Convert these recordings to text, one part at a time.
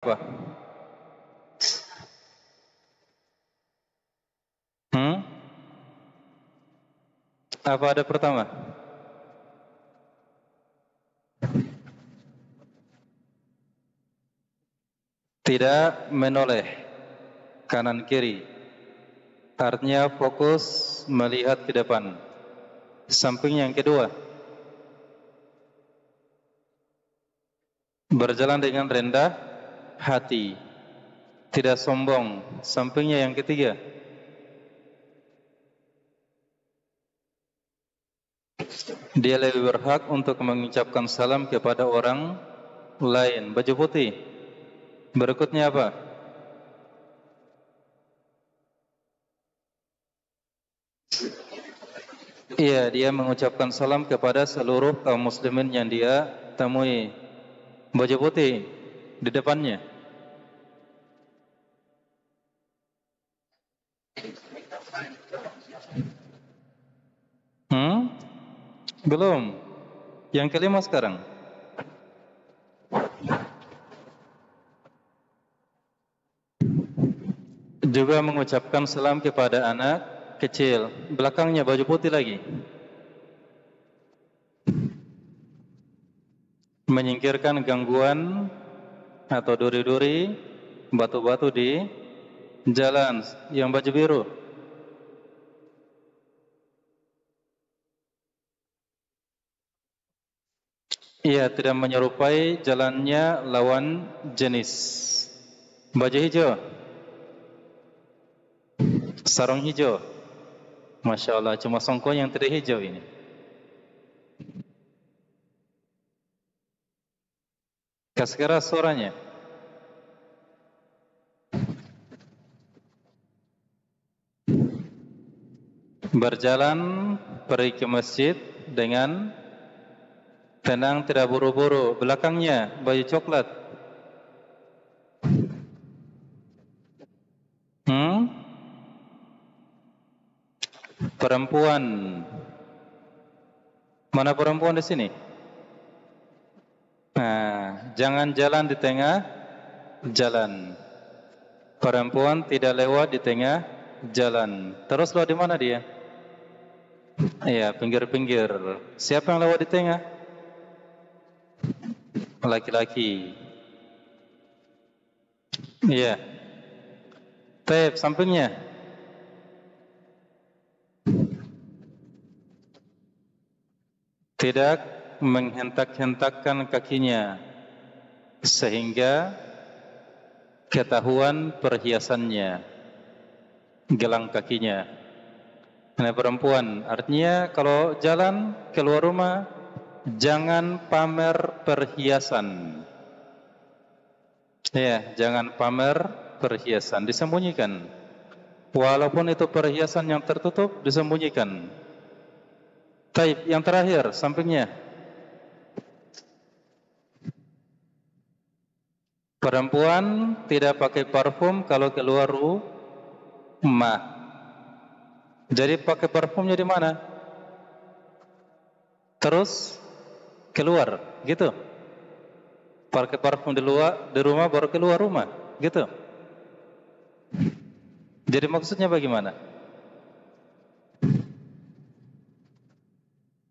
apa? Apa ada pertama? Tidak menoleh kanan kiri. Artinya fokus melihat ke depan. Samping yang kedua, berjalan dengan rendah hati, tidak sombong. Sampingnya yang ketiga, dia lebih berhak untuk mengucapkan salam kepada orang lain. Baju putih. Berikutnya apa? Iya, dia mengucapkan salam kepada seluruh kaum muslimin yang dia temui. Baju putih di depannya. Belum. Yang kelima sekarang. Juga mengucapkan salam kepada anak kecil. Belakangnya baju putih lagi. Menyingkirkan gangguan atau duri-duri, batu-batu di jalan. Yang baju biru. Ia tidak menyerupai jalannya lawan jenis. Baju hijau. Sarung hijau. Masya Allah, cuma songko yang tidak hijau ini. Kas keras suaranya. Berjalan pergi ke masjid dengan tenang, tidak buru-buru. Belakangnya baju coklat. Perempuan. Mana perempuan di sini? Nah, jangan jalan di tengah jalan. Perempuan tidak lewat di tengah jalan. Terus lewat di mana dia? Iya, pinggir-pinggir. Siapa yang lewat di tengah? Laki-laki. Iya. Tape sampingnya. Tidak menghentak-hentakkan kakinya sehingga ketahuan perhiasannya, gelang kakinya. Ini perempuan. Artinya kalau jalan keluar rumah, jangan pamer perhiasan. Ya, jangan pamer perhiasan, disembunyikan. Walaupun itu perhiasan yang tertutup, disembunyikan. Taib, yang terakhir, sampingnya. Perempuan tidak pakai parfum kalau keluar rumah. Jadi pakai parfumnya di mana? Terus keluar, gitu. Pakai parfum di luar, di rumah baru keluar rumah, gitu. Jadi maksudnya bagaimana?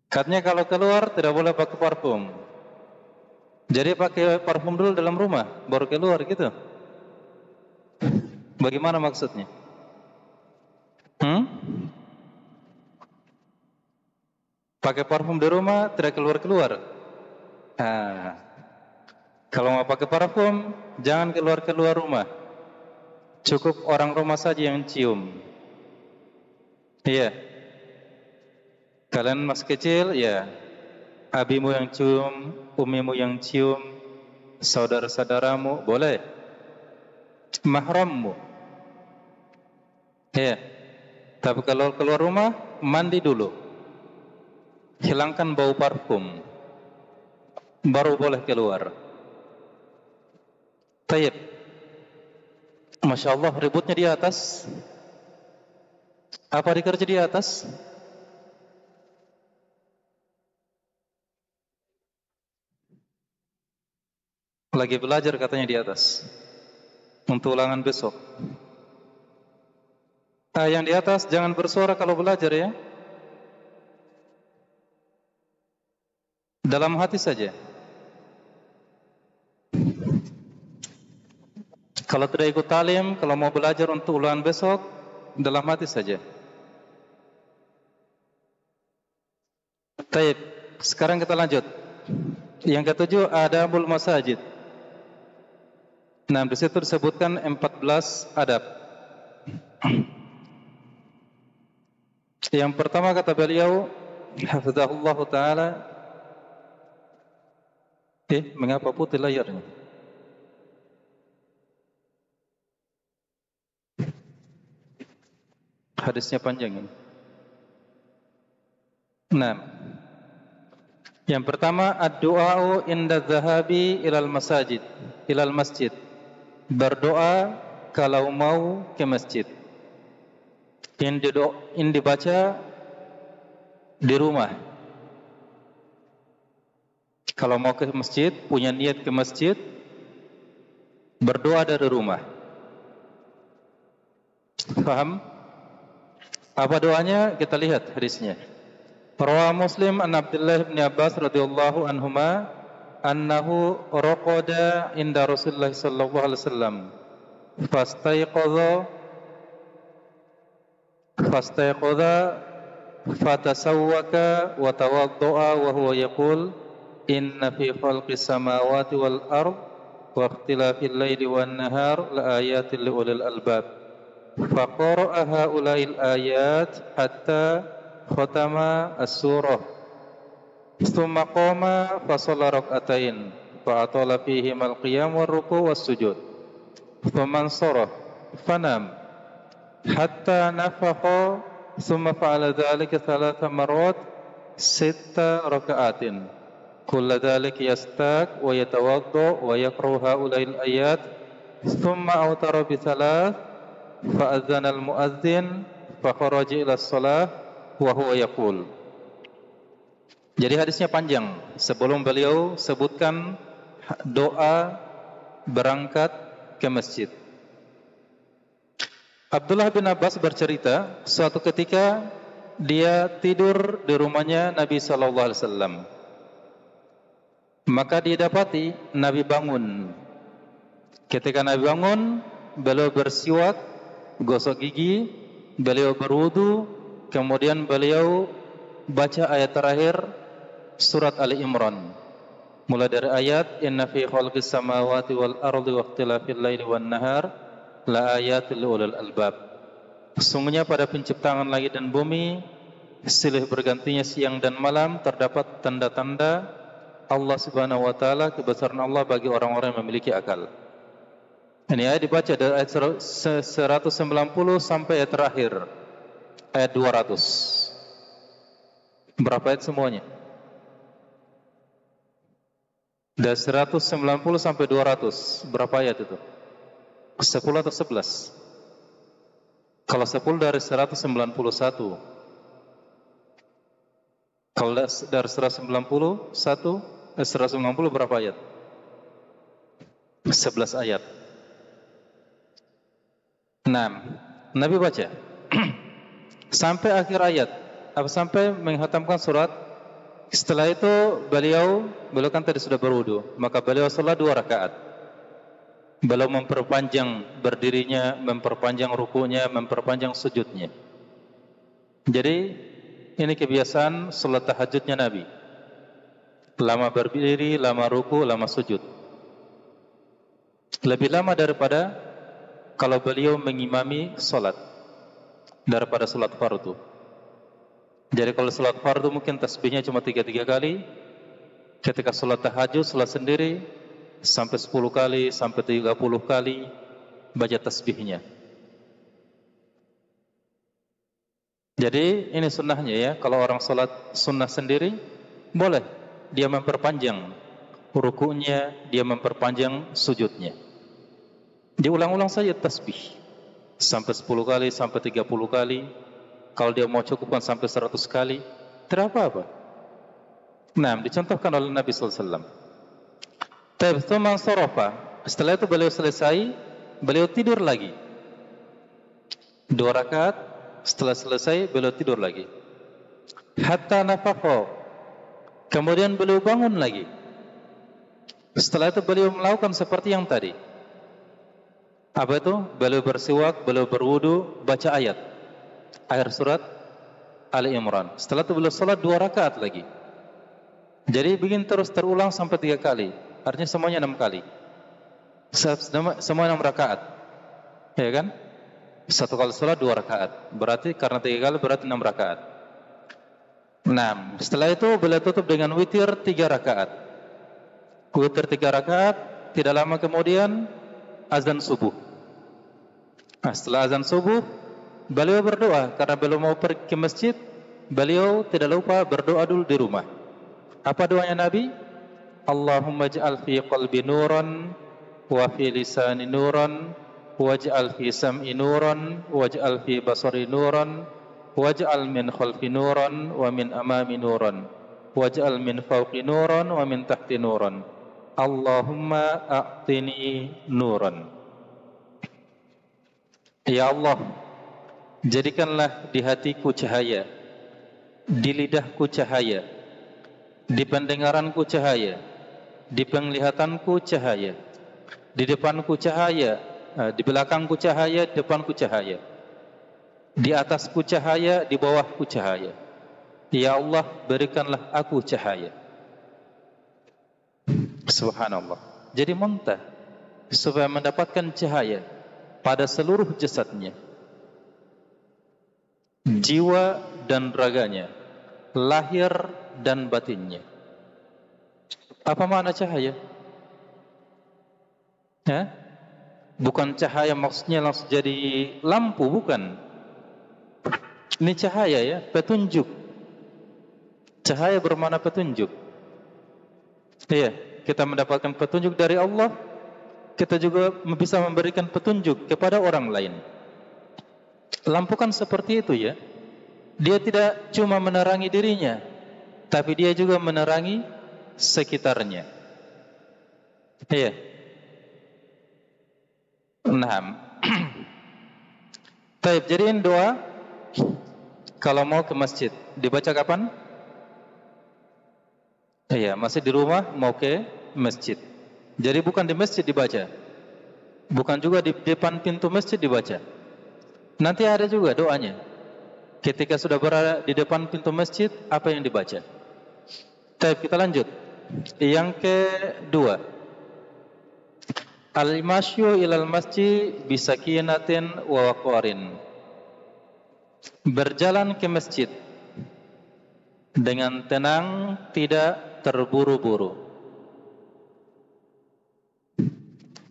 Katanya kalau keluar tidak boleh pakai parfum. Jadi pakai parfum dulu dalam rumah, baru keluar gitu. Bagaimana maksudnya? Pakai parfum di rumah tidak keluar-keluar. Kalau mau pakai parfum, jangan keluar-keluar rumah. Cukup orang rumah saja yang cium. Iya. Kalian masih kecil, ya. Abimu yang cium, umimu yang cium, saudara-saudaramu, boleh. Mahrammu. Iya. Tapi kalau keluar rumah, mandi dulu. Hilangkan bau parfum. Baru boleh keluar. Tayyib. Masya Allah, ributnya di atas. Apa dikerja di atas? Lagi belajar katanya di atas. untuk ulangan besok. Yang di atas jangan bersuara kalau belajar ya. Dalam hati saja. Kalau tidak ikut talim, kalau mau belajar untuk ulangan besok, dalam hati saja. Baik, sekarang kita lanjut. Yang ketujuh, adabul masajid. Nah, di situ disebutkan 14 adab. Yang pertama kata beliau, hafizahullah taala, mengapa putih layarnya? Hadisnya panjang ini. Nah, yang pertama ad-du'a'u inda dhahabi ilal masjid. Berdoa kalau mau ke masjid. Ini dibaca di rumah. Kalau mau ke masjid, punya niat ke masjid, berdoa dari rumah. Paham? Apa doanya? Kita lihat hadisnya. Rawa Muslim an Abdullah bin Abbas radhiyallahu anhuma annahu raqada inda Rasulullah sallallahu alaihi wasallam fastayqadha fatasawwaka wa tawaddaa wa huwa yaqul inna fi khalqis samawati wal ard wa ikhtilafil laili wan nahar la ayatin li ulil albab. Faqara'a haula'il ayat hatta khatama as-surah. Tsumma qama fa shalla rak'atain fa atala fihim al-qiyam war-ruku' was-sujud. Tsumma ansarafa fanam hatta nafakha tsumma fa'ala dhalika 3 marrat 6 raka'atin. Kullu dhalika yastaq wa yatawadda wa yaqra'u haula'il ayat. Tsumma awtara bi 3 fa'adzana al-mu'adzin fa kharaja ila shalah wa huwa yaqul. Jadi hadisnya panjang. Sebelum beliau sebutkan doa berangkat ke masjid. Abdullah bin Abbas bercerita, suatu ketika dia tidur di rumahnya Nabi sallallahu alaihi wasallam. Maka dia dapati Nabi bangun. Ketika Nabi bangun, beliau bersiwak, gosok gigi, beliau berwudu, kemudian beliau baca ayat terakhir surat Ali Imran. Mulai dari ayat inna fi khalqis samawati wal ardi wa ikhtilafil laili wan nahar la ayatil ulil albab. Sesungguhnya pada penciptaan langit dan bumi, silih bergantinya siang dan malam, terdapat tanda-tanda Allah Subhanahu wa taala, kebesaran Allah bagi orang-orang yang memiliki akal. Ini ayat dibaca dari ayat 190 sampai ayat terakhir, ayat 200. Berapa ayat semuanya? Dari 190 sampai 200. Berapa ayat itu? 10 atau 11? Kalau 10 dari 191. Kalau dari 190 berapa ayat? 11 ayat. 6. Nabi baca sampai akhir ayat, sampai menghatamkan surat. Setelah itu beliau kan tadi sudah berwudu, maka beliau salat 2 rakaat. Beliau memperpanjang berdirinya, memperpanjang rukunya, memperpanjang sujudnya. Jadi ini kebiasaan salat tahajudnya Nabi. Lama berdiri, lama ruku, lama sujud. Lebih lama daripada kalau beliau mengimami salat, daripada salat fardu. Jadi kalau salat fardu mungkin tasbihnya cuma 3 kali. Ketika salat tahajud, salat sendiri sampai 10 kali, sampai 30 kali baca tasbihnya. Jadi ini sunnahnya ya. Kalau orang salat sunnah sendiri, boleh dia memperpanjang rukunya, dia memperpanjang sujudnya. Diulang-ulang saja tasbih sampai 10 kali, sampai 30 kali. Kalau dia mau cukupkan sampai 100 kali, tidak apa-apa. Nah, dicontohkan oleh Nabi SAW. Setelah itu beliau selesai, beliau tidur lagi. 2 rakaat, setelah selesai beliau tidur lagi. Hatta nafaqo, kemudian beliau bangun lagi. Setelah itu beliau melakukan seperti yang tadi. Apa itu? Beliau bersiwak, beliau berwudu, baca ayat akhir surat Ali Imran. Setelah itu beliau salat 2 rakaat lagi. Jadi begini terus terulang sampai 3 kali. Artinya semuanya 6 kali. Semua 6 rakaat. Ya kan? Satu kali salat 2 rakaat. Berarti karena 3 kali berarti 6 rakaat. 6. Setelah itu beliau tutup dengan witir 3 rakaat. Witir 3 rakaat, tidak lama kemudian azan subuh. Nah, setelah azan subuh, beliau berdoa karena beliau mau pergi ke masjid. Beliau tidak lupa berdoa dulu di rumah. Apa doanya Nabi? Allahumma ja'al fi qalbi nuran wa fi lisani nuran waj'al fi sam'i nuran waj'al fi basari nuran waj'al min khalfi nuran wa min amami nuran waj'al min fawqi nuran wa min tahti nuran Allahumma a'tini nuran. Ya Allah, jadikanlah di hatiku cahaya, di lidahku cahaya, di pendengaranku cahaya, di penglihatanku cahaya, di depanku cahaya, di belakangku cahaya, di depanku cahaya, di atasku cahaya, di bawahku cahaya. Ya Allah, berikanlah aku cahaya. Subhanallah. Jadi muntah supaya mendapatkan cahaya pada seluruh jasadnya, jiwa dan raganya, lahir dan batinnya. Apa makna cahaya? Ya? Bukan cahaya maksudnya langsung jadi lampu, bukan. Ini cahaya ya, petunjuk. Cahaya bermakna petunjuk. Iya, kita mendapatkan petunjuk dari Allah, kita juga bisa memberikan petunjuk kepada orang lain. Lampu kan seperti itu ya. Dia tidak cuma menerangi dirinya, tapi dia juga menerangi sekitarnya. Iya. Nah, Taib, jadiin doa kalau mau ke masjid. Dibaca kapan? Iya, masih di rumah mau ke masjid. Jadi bukan di masjid dibaca, bukan juga di depan pintu masjid dibaca. Nanti ada juga doanya. Ketika sudah berada di depan pintu masjid, apa yang dibaca? Taib, kita lanjut. Yang kedua, al-masyu ilal masjid bisakinatin wa waqarin. Berjalan ke masjid dengan tenang, tidak terburu-buru.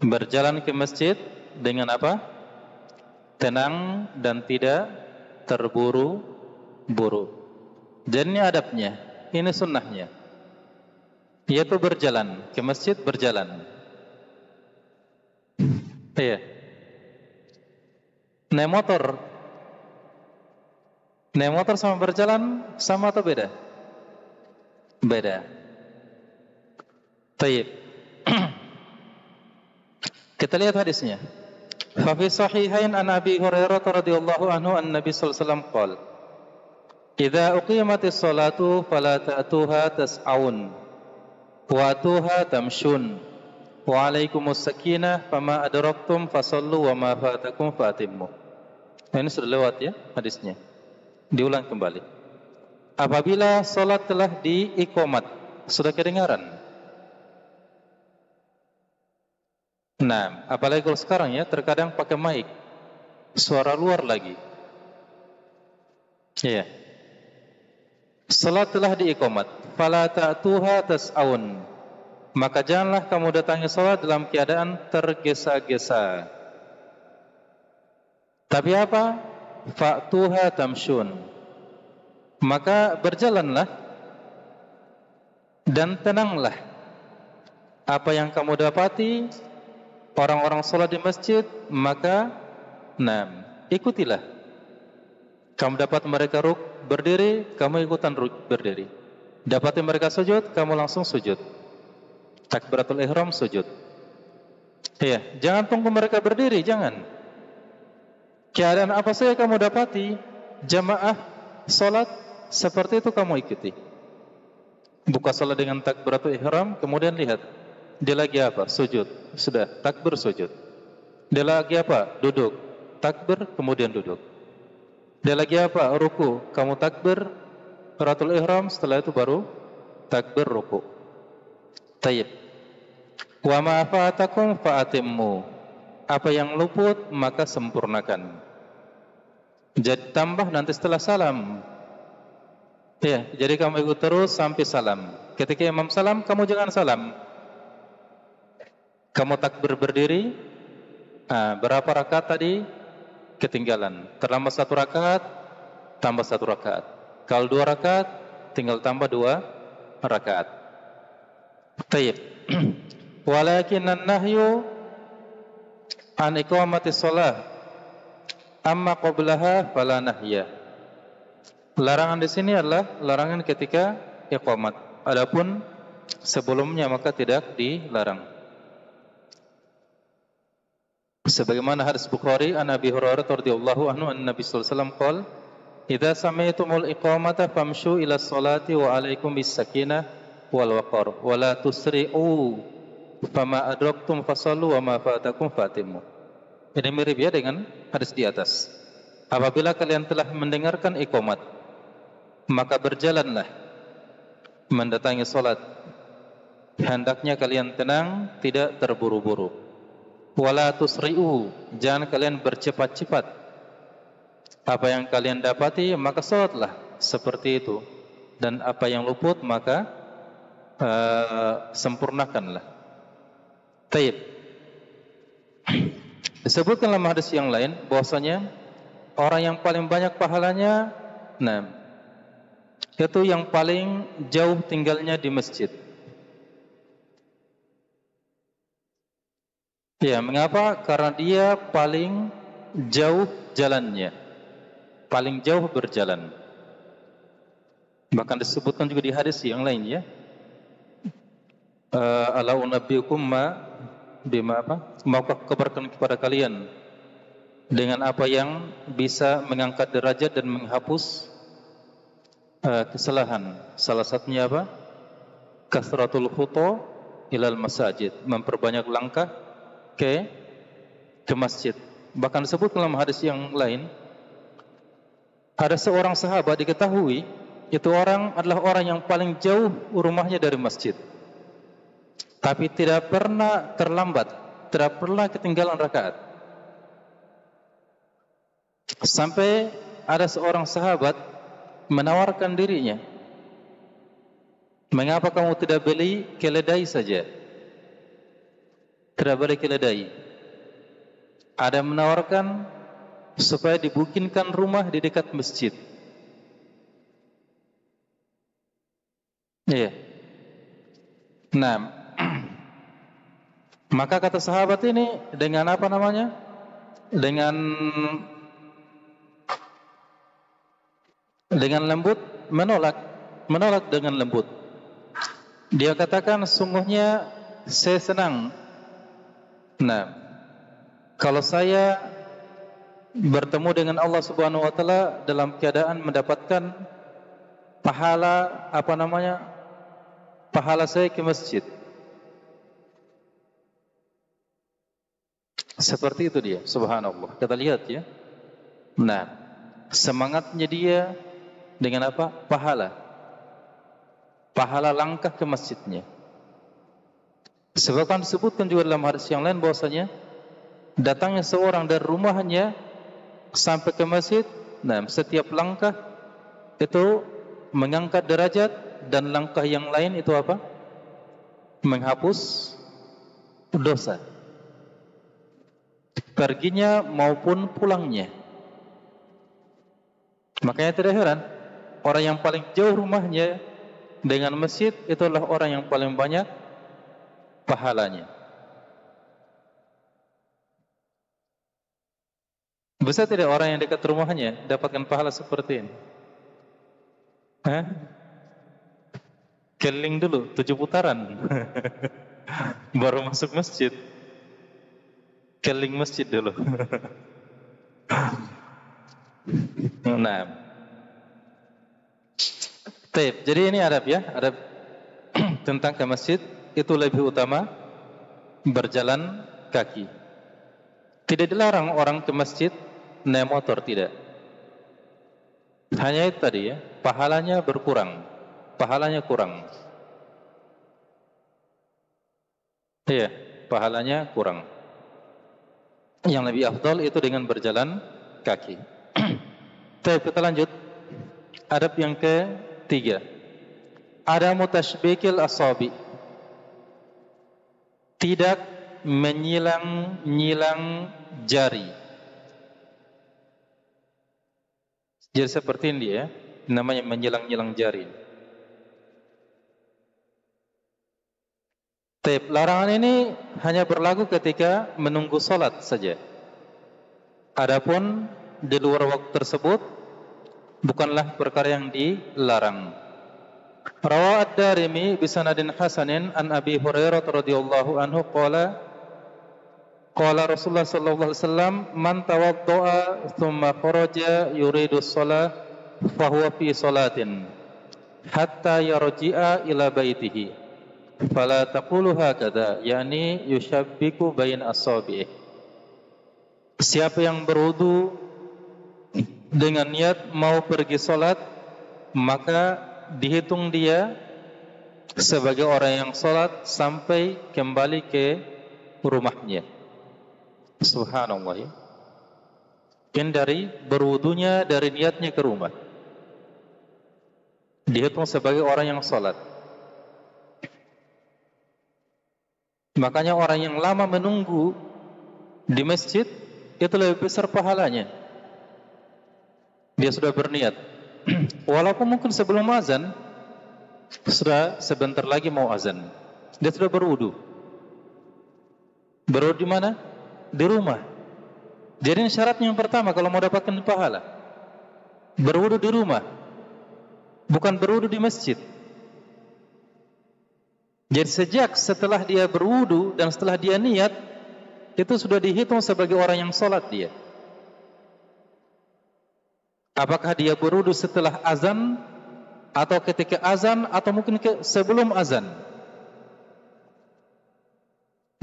Berjalan ke masjid dengan apa? Tenang dan tidak terburu-buru. Jadi ini adabnya, ini sunnahnya, yaitu berjalan ke masjid, berjalan. Iya. Naik motor sama berjalan sama atau beda? Beda. Taib. Kita lihat hadisnya. Fa fi sahihain an Abi Hurairah radhiyallahu anhu an Nabi sallallahu alaihi wasallam qala idza uqimatis salatu fala ta'tuha tas'aun wa atuha tamshun wa alaikumus sakinah fama adraktum fasallu wa ma fatakum fatimmu. Ini sudah lewat ya hadisnya. Diulang kembali. Apabila salat telah diiqamat, sudah kedengaran. Nah, apalagi kalau sekarang ya, terkadang pakai mic, suara luar lagi. Iya. Salat telah diiqamat, fala ta'tuha tas'aun. Maka janganlah kamu datangi salat dalam keadaan tergesa-gesa. Tapi apa? Fa'tuha tamshun. Maka berjalanlah dan tenanglah. Apa yang kamu dapati orang-orang salat di masjid, maka ikutilah. Kamu dapat mereka berdiri, kamu ikutan berdiri. Dapati mereka sujud, kamu langsung sujud. Takbiratul ihram, sujud. Ya, jangan tunggu mereka berdiri, jangan. Keadaan apa saja kamu dapati, jamaah salat seperti itu kamu ikuti. Buka salat dengan takbiratul ihram, kemudian lihat dia lagi apa? Sujud. Sudah, takbir sujud. Dia lagi apa? Duduk. Takbir, kemudian duduk. Dia lagi apa? Ruku. Kamu takbir takbiratul ihram, setelah itu baru takbir ruku. Tayyib. Wa ma fa'atakum fa'atimmu. Apa yang luput maka sempurnakan. Jadi tambah nanti setelah salam. Ya, jadi kamu ikut terus sampai salam. Ketika imam salam, kamu jangan salam. Kamu takbir berdiri. Berapa rakaat tadi? Ketinggalan. Terlambat 1 rakaat, tambah 1 rakaat. Kalau 2 rakaat, tinggal tambah 2 rakaat. Tayyib. Walakinan nahyu an iqamati shalah amma qablaha fala nahya. Larangan di sini adalah larangan ketika iqamat. Adapun sebelumnya maka tidak dilarang. Sebagaimana hadis Bukhari an Abi Hurairah radhiyallahu anhu an Nabi sallallahu alaihi wasallam qala idza sami'tumul iqamata famshu ila sholati wa alaikum bis sakinah wal waqar wa la tusri'u fama adraktum fasallu wa ma fatakum fatimmu. Ini mirip ya dengan hadis di atas. Apabila kalian telah mendengarkan iqamat, maka berjalanlah mendatangi salat. Hendaknya kalian tenang, tidak terburu-buru. Wala tusri'u, jangan kalian bercepat-cepat. Apa yang kalian dapati maka salatlah seperti itu, dan apa yang luput maka sempurnakanlah. Taib. Disebutkan dalam hadis yang lain bahwasanya orang yang paling banyak pahalanya, itu yang paling jauh tinggalnya di masjid. Ya, mengapa? Karena dia paling jauh jalannya, paling jauh berjalan. Bahkan disebutkan juga di hadis yang lain ya. Ala unabbiukum bima apa? Maukah kabarkan kepada kalian dengan apa yang bisa mengangkat derajat dan menghapus kesalahan. Salah satunya apa? Kasratul khuta ilal masajid, memperbanyak langkah ke masjid. Bahkan disebut dalam hadis yang lain, ada seorang sahabat diketahui itu orang adalah orang yang paling jauh rumahnya dari masjid, tapi tidak pernah terlambat, tidak pernah ketinggalan rakaat. Sampai ada seorang sahabat menawarkan dirinya, mengapa kamu tidak beli keledai saja? Tidak boleh keledai. Ada menawarkan supaya dibukinkan rumah di dekat masjid. Iya. Nah, maka kata sahabat ini dengan apa namanya? Dengan lembut menolak dengan lembut. Dia katakan, sungguhnya saya senang. Kalau saya bertemu dengan Allah Subhanahu wa taala dalam keadaan mendapatkan pahala pahala saya ke masjid. Seperti itu dia, subhanallah. Kita lihat ya. Semangatnya dia dengan apa? Pahala langkah ke masjidnya. Sebab kan disebutkan juga dalam hadis yang lain bahwasanya datangnya seorang dari rumahnya sampai ke masjid, setiap langkah itu mengangkat derajat, dan langkah yang lain itu apa? Menghapus dosa. Perginya maupun pulangnya. Makanya tidak heran orang yang paling jauh rumahnya dengan masjid itu adalah orang yang paling banyak pahalanya. Bisa tidak orang yang dekat rumahnya dapatkan pahala seperti ini? Keliling dulu 7 putaran baru masuk masjid. Keliling masjid dulu. Nah, taib. Jadi ini adab ya, adab tentang ke masjid itu lebih utama berjalan kaki. Tidak dilarang orang ke masjid naik motor, tidak. Hanya itu tadi ya, pahalanya berkurang, pahalanya kurang. Iya, pahalanya kurang. Yang lebih afdal itu dengan berjalan kaki. Baik, kita lanjut. Adab yang ketiga. Adamu tashbikil asabi. Tidak menyilang-nyilang jari. Jadi seperti ini ya, namanya menyilang-nyilang jari. Larangan ini hanya berlaku ketika menunggu salat saja. Adapun di luar waktu tersebut bukanlah perkara yang dilarang. Rawa ad-Darimi bisanadin hasanin an Abi Hurairah radhiyallahu anhu qala Rasulullah sallallahu alaihi wasallam man tawaddaa thumma kharaja yuridu shalah fa huwa fi salatin hatta yarji'a ila baitihi fala taqulu hakadha, yani yushabbiku bain asabi'i. Siapa yang berwudu dengan niat mau pergi salat, maka dihitung dia sebagai orang yang salat sampai kembali ke rumahnya. Subhanallah. Ini dari berwudunya, dari niatnya ke rumah, dihitung sebagai orang yang salat. Makanya orang yang lama menunggu di masjid itu lebih besar pahalanya. Dia sudah berniat. Walaupun mungkin sebelum azan, sudah sebentar lagi mau azan, dia sudah berwudu. Berwudu di mana? Di rumah. Jadi ini syaratnya yang pertama kalau mau dapatkan pahala. Berwudu di rumah, bukan berwudu di masjid. Jadi sejak setelah dia berwudu dan setelah dia niat, itu sudah dihitung sebagai orang yang salat dia. Apakah dia berwudu setelah azan, atau ketika azan, atau mungkin sebelum azan.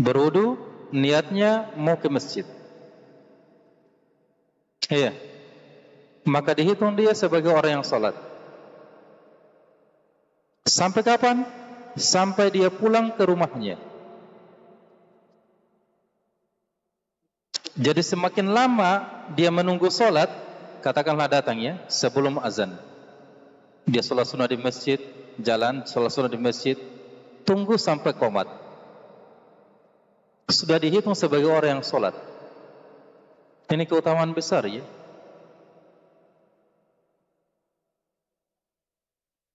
Berwudu, niatnya mau ke masjid. Iya. Maka dihitung dia sebagai orang yang salat. Sampai kapan? Sampai dia pulang ke rumahnya. Jadi semakin lama dia menunggu salat, katakanlah datang ya sebelum azan, dia salat sunnah di masjid, jalan salat sunnah di masjid, tunggu sampai qomat, sudah dihitung sebagai orang yang salat. Ini keutamaan besar ya.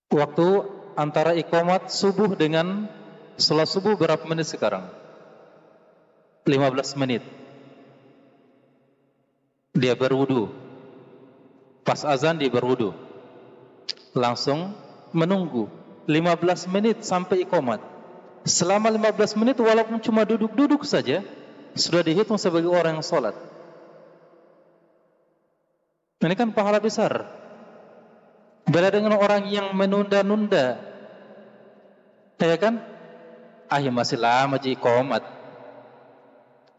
Waktu antara iqamat subuh dengan salat subuh berapa menit sekarang? 15 menit. Dia berwudu. Pas azan dia berwudu. Langsung menunggu 15 menit sampai iqamat. Selama 15 menit walaupun cuma duduk-duduk saja, sudah dihitung sebagai orang yang salat. Ini kan pahala besar. Beda dengan orang yang menunda-nunda, ya kan? Masih lama ji iqamat,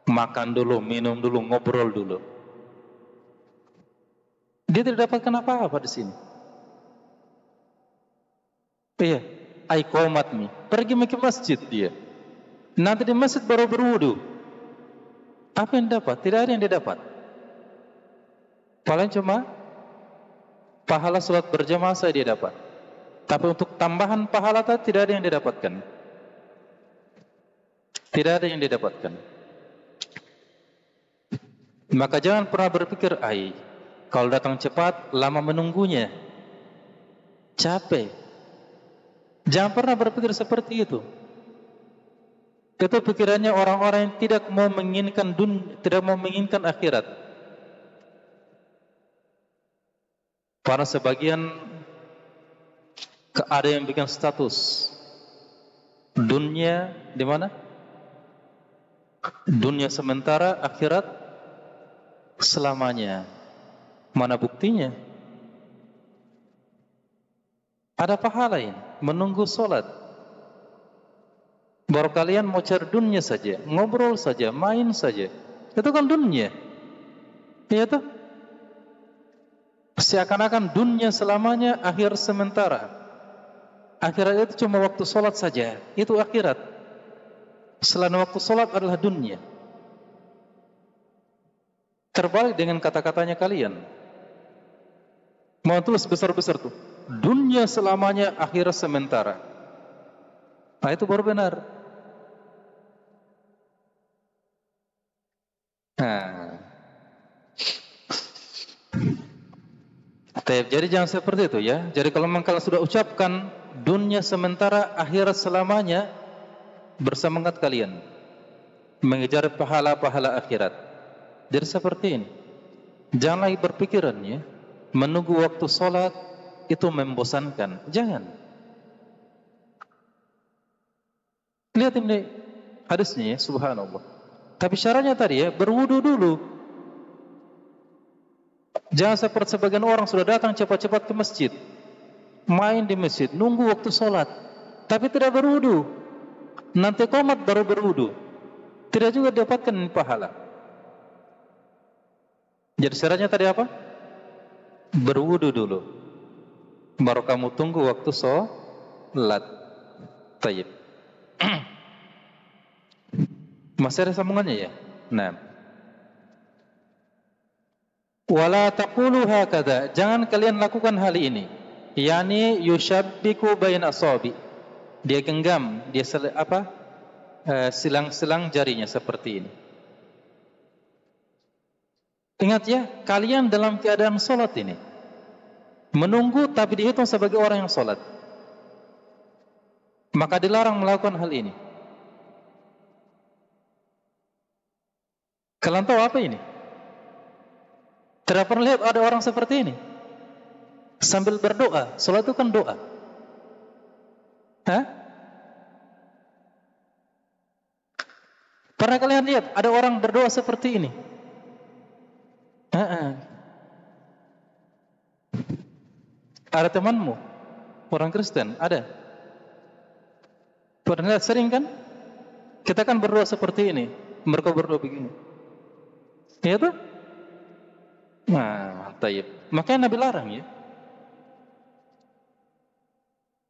makan dulu, minum dulu, ngobrol dulu. Dia tidak dapatkan apa-apa di sini. Iya, iqamat nih, pergi ke masjid dia. Nanti di masjid baru berwudu. Apa yang dapat? Tidak ada yang dia dapat. Paling cuma pahala salat berjamaah saja dia dapat. Tapi untuk tambahan pahala tadi tidak ada yang didapatkan. Tidak ada yang didapatkan. Maka jangan pernah berpikir, kalau datang cepat, lama menunggunya, capek. Jangan pernah berpikir seperti itu. Itu pikirannya orang-orang yang tidak mau menginginkan dunia, tidak mau menginginkan akhirat. Para sebagian ada yang bikin status dunia di mana? Dunia sementara, akhirat selamanya. Mana buktinya? Ada pahala ini, menunggu solat. Baru kalian mau cari dunia saja, ngobrol saja, main saja. Itu kan dunia. Iya tuh. Seakan-akan dunia selamanya, akhir sementara. Akhirat itu cuma waktu solat saja. Itu akhirat. Selain waktu solat adalah dunia. Terbalik dengan kata-katanya kalian. Mau tulis besar-besar tuh. Dunia selamanya, akhir sementara. Nah itu baru benar. Nah. Jadi jangan seperti itu ya. Jadi kalau memang kalian sudah ucapkan dunia sementara, akhirat selamanya, bersemangat kalian mengejar pahala-pahala akhirat. Jadi seperti ini. Jangan lagi berpikiran ya, menunggu waktu sholat itu membosankan. Jangan. Lihat ini hadisnya ya, subhanallah. Tapi syaratnya tadi ya, berwudu dulu. Jangan seperti sebagian orang sudah datang cepat-cepat ke masjid, main di masjid, nunggu waktu sholat, tapi tidak berwudu. Nanti qomat baru berwudu, tidak juga dapatkan pahala. Jadi syaratnya tadi apa? Berwudu dulu, baru kamu tunggu waktu sholat. Tayyib. Masih ada sambungannya ya? Nah. Wala taqulu hakadha, jangan kalian lakukan hal ini. Yani yushabbiku bain asabi. Dia genggam, dia silang-silang jarinya seperti ini. Ingat ya, kalian dalam keadaan salat ini menunggu tapi dihitung sebagai orang yang salat. Maka dilarang melakukan hal ini. Kalian tahu apa ini? Tidak pernah lihat ada orang seperti ini sambil berdoa. Salat itu kan doa. Hah? Pernah kalian lihat ada orang berdoa seperti ini? Ada temanmu orang Kristen? Ada? Pernah lihat sering kan? Kita kan berdoa seperti ini, mereka berdoa begini. Iya tuh? Nah, tayyib. Makanya Nabi larang ya.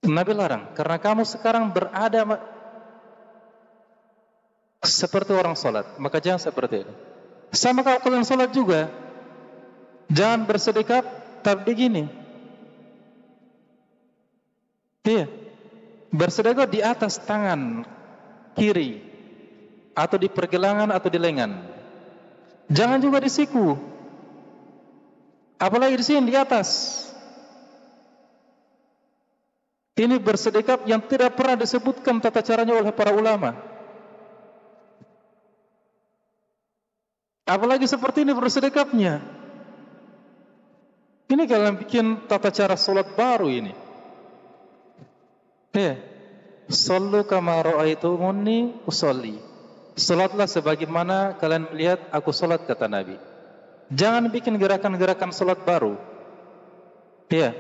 Nabi larang karena kamu sekarang berada seperti orang salat, maka jangan seperti itu. Sama kalau kalian salat juga, jangan bersedekap tapi begini. Iya. Bersedekap di atas tangan kiri atau di pergelangan atau di lengan. Jangan juga di siku. Apalagi di sini di atas. Ini bersedekap yang tidak pernah disebutkan tata caranya oleh para ulama. Apalagi seperti ini bersedekapnya. Ini kalian bikin tata cara solat baru ini. Ya, sallu kama ra'aitumuni usolli. Salatlah sebagaimana kalian melihat aku salat, kata Nabi. Jangan bikin gerakan-gerakan salat baru. Ya,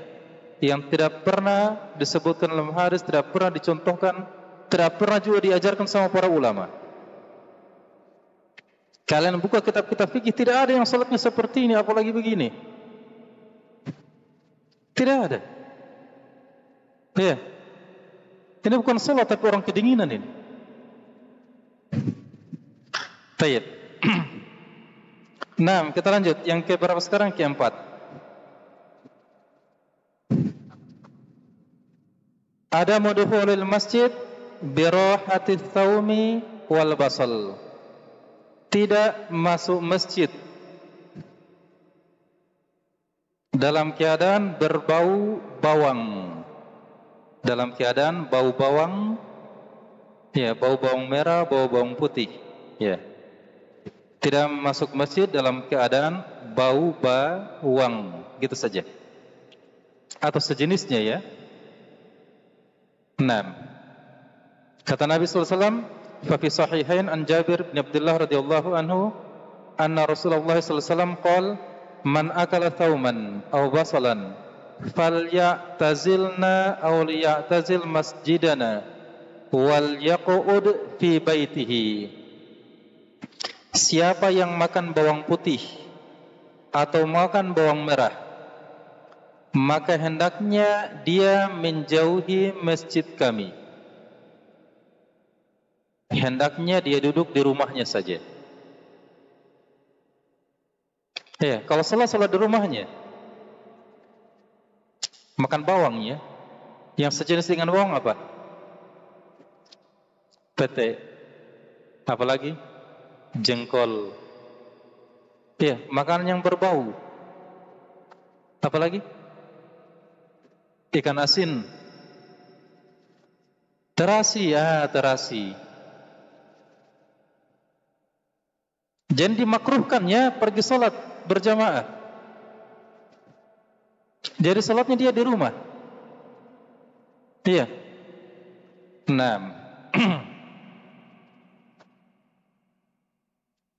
yang tidak pernah disebutkan dalam hadis, tidak pernah dicontohkan, tidak pernah juga diajarkan sama para ulama. Kalian buka kitab-kitab fikih, tidak ada yang salatnya seperti ini, apalagi begini. Tidak ada. Ya. Ini bukan salat tapi orang kedinginan ini. Baik. Nah, kita lanjut. Yang ke berapa sekarang? Keempat. Ada dukhulil masjid birahati thawmi wal basal. Tidak masuk masjid dalam keadaan berbau bawang. Dalam keadaan bau bawang, ya, bau bawang merah, bau bawang putih, ya. Tidak masuk masjid dalam keadaan bau bawang, gitu saja. Atau sejenisnya ya. 6. Kata Nabi SAW, fa fi sahihain an Jabir bin Abdullah radhiyallahu anhu anna Rasulullah sallallahu alaihi wasallam qala man akala thawman aw basalan falyatazilna aw liyatazil masjidana wal yaqud fi baitihi. Siapa yang makan bawang putih atau makan bawang merah, maka hendaknya dia menjauhi masjid kami. Hendaknya dia duduk di rumahnya saja. Ya, kalau salat di rumahnya, makan bawangnya, yang sejenis dengan bawang apa? Pete. Apalagi? Jengkol. Ya, makanan yang berbau. Apalagi? Ikan asin. Terasi, terasi. Jangan dimakruhkannya pergi salat berjamaah. Jadi salatnya dia di rumah. Iya. 6.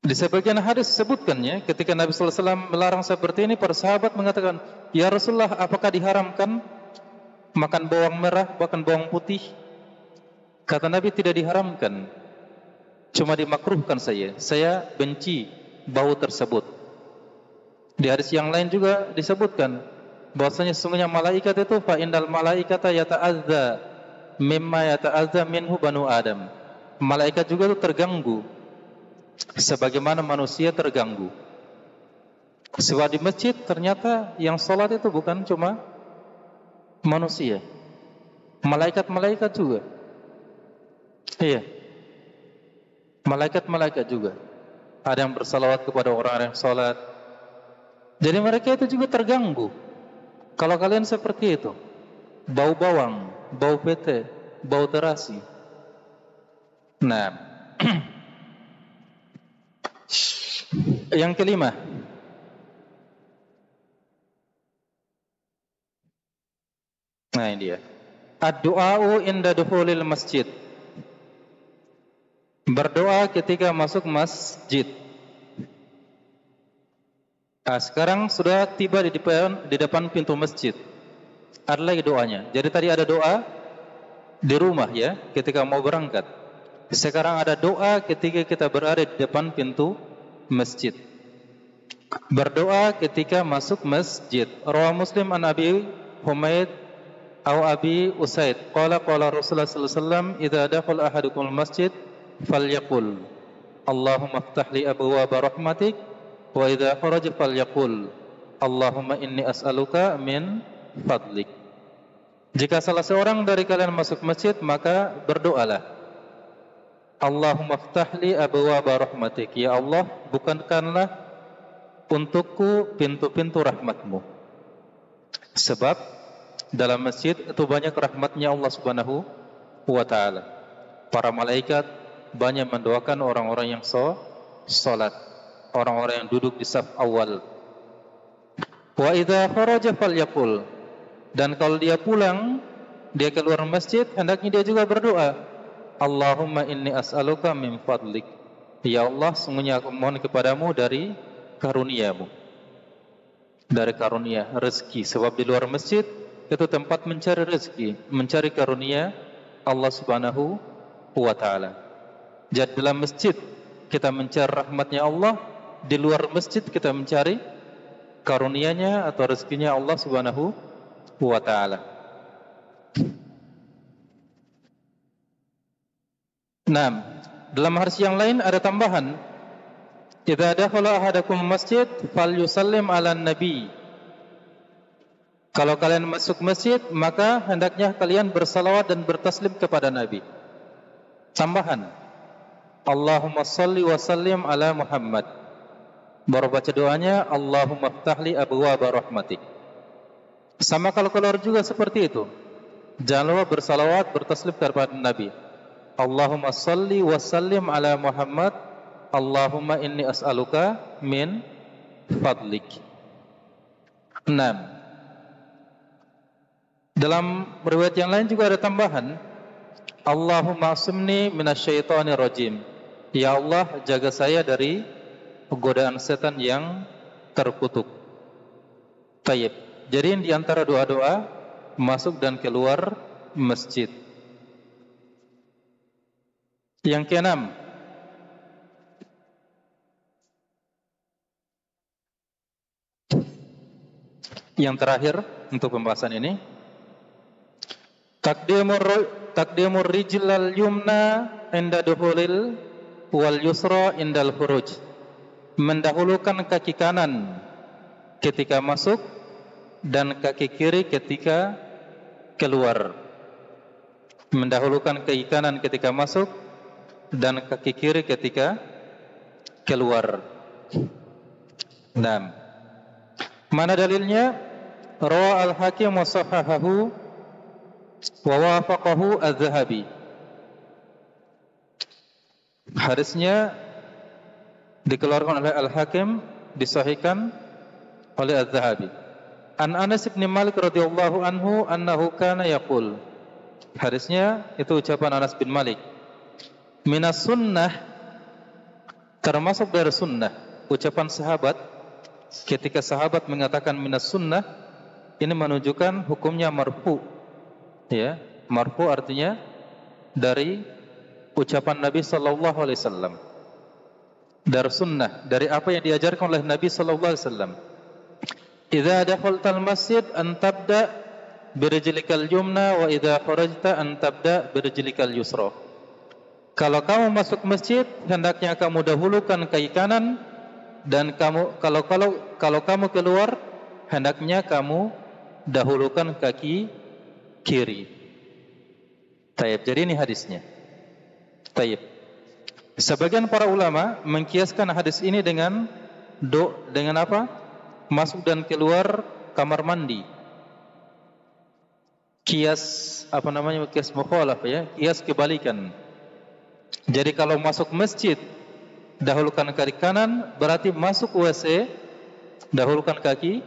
Di sebagian hadis disebutkannya ketika Nabi sallallahu alaihi wasallam melarang seperti ini, para sahabat mengatakan, "Ya Rasulullah, apakah diharamkan makan bawang merah, makan bawang putih?" Kata Nabi, tidak diharamkan, cuma dimakruhkan saja. Saya benci bau tersebut. Di hadis yang lain juga disebutkan bahwasanya sesungguhnya malaikat itu fa indal malaikata yata'adza mimma yata'adza minhu banu Adam. Malaikat juga itu terganggu sebagaimana manusia terganggu. Sebab di masjid ternyata yang salat itu bukan cuma manusia, malaikat-malaikat juga. Iya, malaikat-malaikat juga. Ada yang bersalawat kepada orang yang salat. Jadi mereka itu juga terganggu. Kalau kalian seperti itu, bau bawang, bau pete, bau terasi. Nah, yang kelima, nah ini dia, ad-du'a'u inda dukhulil masjid. Berdoa ketika masuk masjid. Nah, sekarang sudah tiba di depan pintu masjid. Ada lagi doanya. Jadi tadi ada doa di rumah ya, ketika mau berangkat. Sekarang ada doa ketika kita berada di depan pintu masjid. Berdoa ketika masuk masjid. Rawah Muslim an Abi Humaid atau Abi Usaid. Qala Rasulullah sallallahu alaihi wasallam, "Idza dakhala ahadukum al-masjid falyaqul Allahumma iftah li abwaaba rahmatik wa idza kharaja falyaqul Allahumma inni as'aluka min fadlik." Jika salah seorang dari kalian masuk masjid, maka berdoalah, Allahumma iftah li abwaaba rahmatik. Ya Allah, bukakanlah untukku pintu-pintu rahmatmu. Sebab dalam masjid itu banyak rahmatnya Allah Subhanahu wa ta'ala. Para malaikat banyak mendoakan orang-orang yang salat, orang-orang yang duduk di saf awal. Wa idza kharaja falyaqul, dan kalau dia pulang, dia keluar masjid, hendaknya dia juga berdoa, Allahumma inni as'aluka min fadlik. Ya Allah, sungguhnya aku mohon kepadamu dari karuniamu, dari karunia rezeki. Sebab di luar masjid itu tempat mencari rezeki, mencari karunia Allah Subhanahu wa ta'ala. Jadi dalam masjid kita mencari rahmatnya Allah, di luar masjid kita mencari karunianya atau rezekinya Allah Subhanahu wa ta'ala. Nah, dalam hadis yang lain ada tambahan, idza dakhala ahadakum masjid falyusallim 'alan nabi. Kalau kalian masuk masjid, maka hendaknya kalian bersalawat dan bertaslim kepada Nabi. Tambahan, Allahumma salli wa sallim ala Muhammad. Baru baca doanya, Allahumma iftahli abwaaba rahmatik. Sama kalau keluar juga seperti itu. Jangan lupa bersalawat, bertaslim kepada Nabi. Allahumma salli wa sallim ala Muhammad. Allahumma inni as'aluka min fadlik. 6. Dalam riwayat yang lain juga ada tambahan, Allahumma asimni minasyaitonir rajim. Ya Allah, jaga saya dari godaan setan yang terkutuk. Tayyib. Jadi di antara doa-doa masuk dan keluar masjid. Yang keenam, yang terakhir untuk pembahasan ini, Taqdimur rijlal yumna inda duhulil wal yusra indal khuruj. Mendahulukan kaki kanan ketika masuk dan kaki kiri ketika keluar. Mendahulukan kaki kanan ketika masuk dan kaki kiri ketika keluar. Nah, mana dalilnya? Rawa al-Hakim wa sahahahu wa wafaqahu az-Zahabi. Hadisnya dikeluarkan oleh Al-Hakim, disahihkan oleh az-Zahabi. An Anas bin Malik radhiyallahu anhu annahu kana yaqul. Hadisnya itu ucapan Anas bin Malik. Minas sunnah, termasuk dari sunnah, ucapan sahabat. Ketika sahabat mengatakan minas sunnah, ini menunjukkan hukumnya marfu. Ya, marfu artinya dari ucapan Nabi sallallahu alaihi wasallam. Dari sunnah, dari apa yang diajarkan oleh Nabi sallallahu alaihi wasallam. Idza dakhaltal masjid an tabda birijlikal yumna wa idza kharajta an tabda birijlikal yusra. Kalau kamu masuk masjid, hendaknya kamu dahulukan kaki kanan, dan kalau kamu keluar, hendaknya kamu dahulukan kaki kiri. Tayyib. Jadi ini hadisnya. Tayyib. Sebagian para ulama mengkiaskan hadis ini dengan apa? Masuk dan keluar kamar mandi. Kias apa namanya? Kias mukhalaf ya, kias kebalikan. Jadi kalau masuk masjid dahulukan kaki kanan, berarti masuk WC dahulukan kaki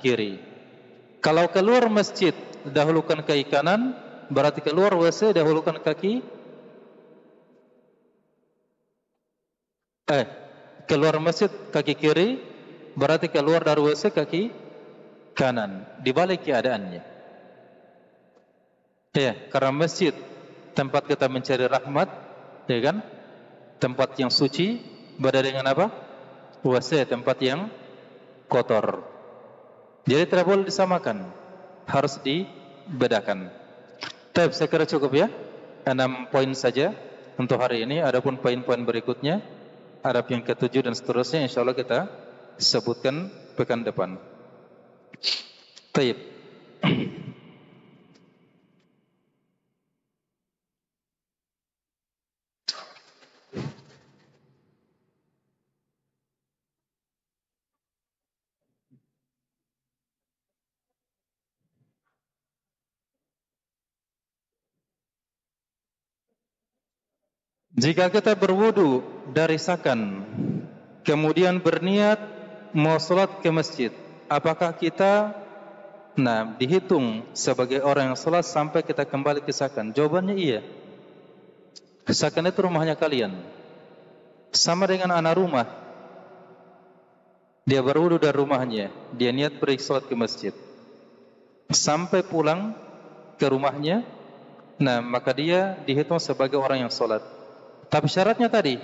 kiri. Kalau keluar masjid dahulukan kaki kanan, berarti keluar WC dahulukan kaki keluar masjid kaki kiri, berarti keluar dari WC kaki kanan. Dibalik keadaannya. Ya, karena masjid tempat kita mencari rahmat, ya kan? Tempat yang suci, beda dengan apa? WC, tempat yang kotor. Jadi tidak boleh disamakan, harus dibedakan. Tapi saya kira cukup ya, 6 poin saja untuk hari ini. Adapun poin-poin berikutnya, adab yang ke-7 dan seterusnya, insya Allah kita sebutkan pekan depan. Taib. Jika kita berwudu dari sakan, kemudian berniat mau salat ke masjid, apakah kita dihitung sebagai orang yang salat sampai kita kembali ke sakan? Jawabannya iya. Sakan itu rumahnya kalian. Sama dengan anak rumah. Dia berwudu dari rumahnya, dia niat pergi salat ke masjid. Sampai pulang ke rumahnya, maka dia dihitung sebagai orang yang salat. Tapi syaratnya tadi,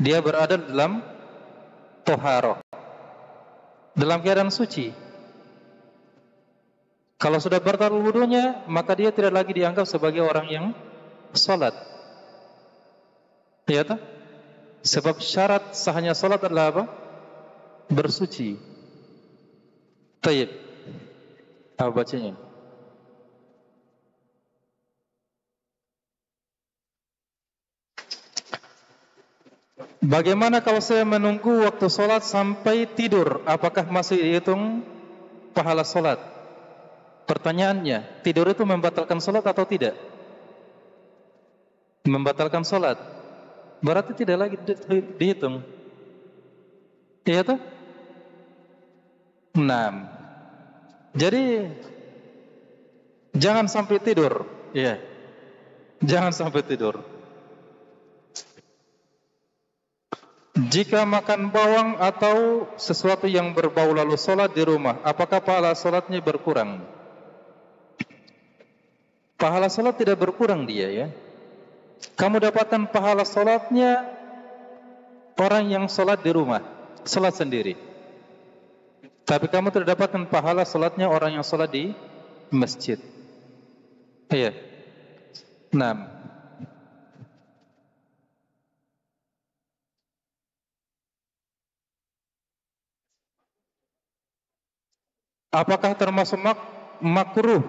dia berada dalam toharoh, dalam keadaan suci. Kalau sudah batal wudunya, maka dia tidak lagi dianggap sebagai orang yang salat. Ya tak? Sebab syarat sahnya salat adalah apa? Bersuci. Tayyib. Apa bacanya? Bagaimana kalau saya menunggu waktu solat sampai tidur? Apakah masih dihitung pahala solat? Pertanyaannya, tidur itu membatalkan solat atau tidak? Membatalkan solat. Berarti tidak lagi dihitung. Iya tuh? Jadi jangan sampai tidur. Iya. Jangan sampai tidur. Jika makan bawang atau sesuatu yang berbau lalu sholat di rumah, apakah pahala sholatnya berkurang? Pahala sholat tidak berkurang dia ya. Kamu dapatkan pahala sholatnya orang yang sholat di rumah, sholat sendiri. Tapi kamu tidak dapatkan pahala sholatnya orang yang sholat di masjid. Iya. 6. Apakah termasuk makruh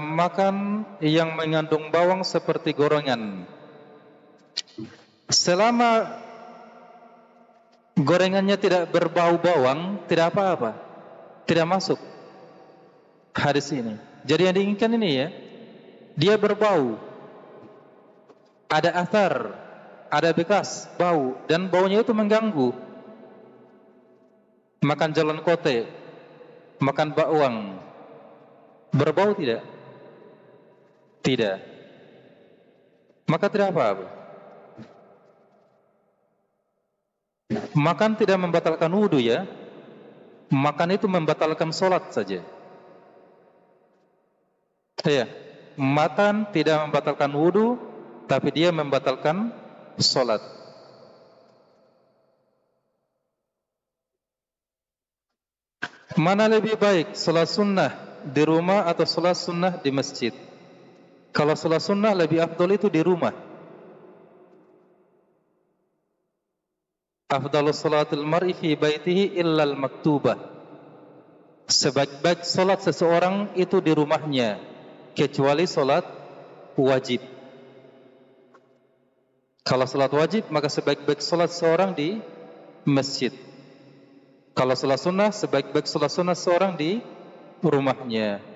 makan yang mengandung bawang seperti gorengan? Selama gorengannya tidak berbau bawang, tidak apa-apa, tidak masuk hadis ini. Jadi yang diinginkan ini ya, dia berbau, ada athar, ada bekas bau, dan baunya itu mengganggu. Makan jalan kote, makan bawang, berbau tidak? Tidak. Maka tidak apa-apa. Makan tidak membatalkan wudu ya. Makan itu membatalkan sholat saja. Ya, makan tidak membatalkan wudu, tapi dia membatalkan sholat. Mana lebih baik, sholat sunnah di rumah atau sholat sunnah di masjid? Kalau sholat sunnah lebih afdal itu di rumah. Afdalus sholatil mar'i fi baitihi illal maktubah. Sebaik-baik sholat seseorang itu di rumahnya, kecuali sholat wajib. Kalau sholat wajib, maka sebaik-baik sholat seorang di masjid. Kalau sholat sunnah, sebaik-baik sholat sunnah seorang di rumahnya.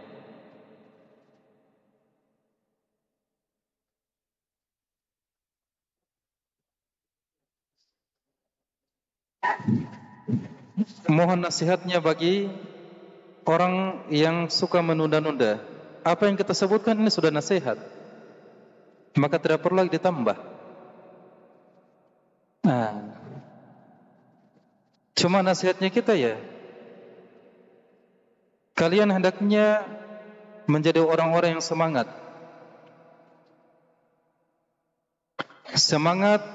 Mohon nasihatnya bagi orang yang suka menunda-nunda. Apa yang kita sebutkan ini sudah nasihat, maka tidak perlu lagi ditambah. Cuma nasihatnya kita ya, kalian hendaknya menjadi orang-orang yang semangat. Semangat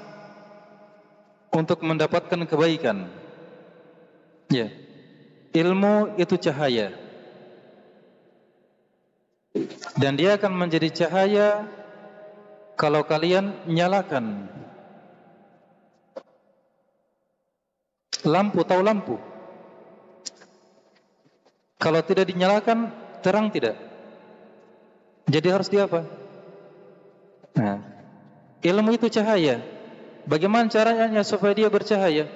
untuk mendapatkan kebaikan. Ya. Ilmu itu cahaya. Dan dia akan menjadi cahaya kalau kalian nyalakan lampu, tahu lampu? Kalau tidak dinyalakan, terang tidak. Jadi harus di apa? Nah, ilmu itu cahaya. Bagaimana caranya supaya dia bercahaya?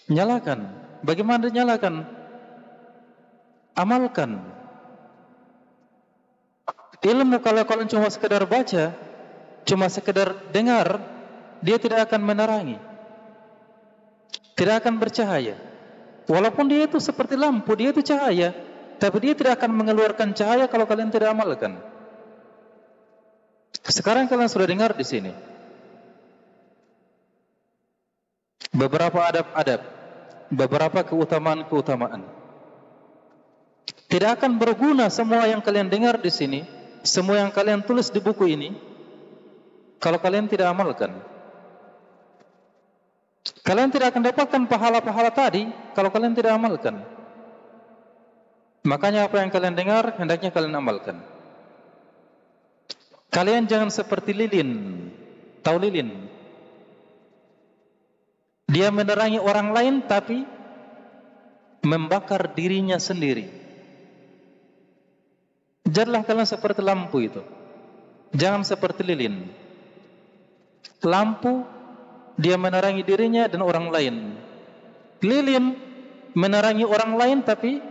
Nyalakan. Bagaimana dinyalakan? Amalkan. Ilmu kalau kalian cuma sekedar baca, cuma sekedar dengar, dia tidak akan menerangi, tidak akan bercahaya. Walaupun dia itu seperti lampu, dia itu cahaya, tapi dia tidak akan mengeluarkan cahaya kalau kalian tidak amalkan. Sekarang kalian sudah dengar di sini beberapa adab-adab, beberapa keutamaan-keutamaan. Tidak akan berguna semua yang kalian dengar di sini, semua yang kalian tulis di buku ini, kalau kalian tidak amalkan. Kalian tidak akan dapatkan pahala-pahala tadi kalau kalian tidak amalkan. Makanya apa yang kalian dengar hendaknya kalian amalkan. Kalian jangan seperti lilin. Tahu lilin? Dia menerangi orang lain tapi membakar dirinya sendiri. Jadilah kalian seperti lampu itu. Jangan seperti lilin. Lampu dia menerangi dirinya dan orang lain. Lilin menerangi orang lain tapi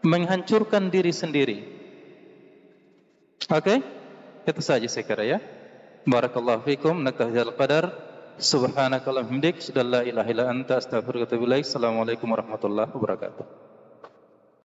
menghancurkan diri sendiri. Oke? Itu saja saya kira ya. Barakallahu fikum. Naktafi al-qadar. Subhanakallahumma hamdik, asyhadu an la ilaha illa anta, astaghfiruka wa atubu ilaik. Assalamualaikum warahmatullahi wabarakatuh.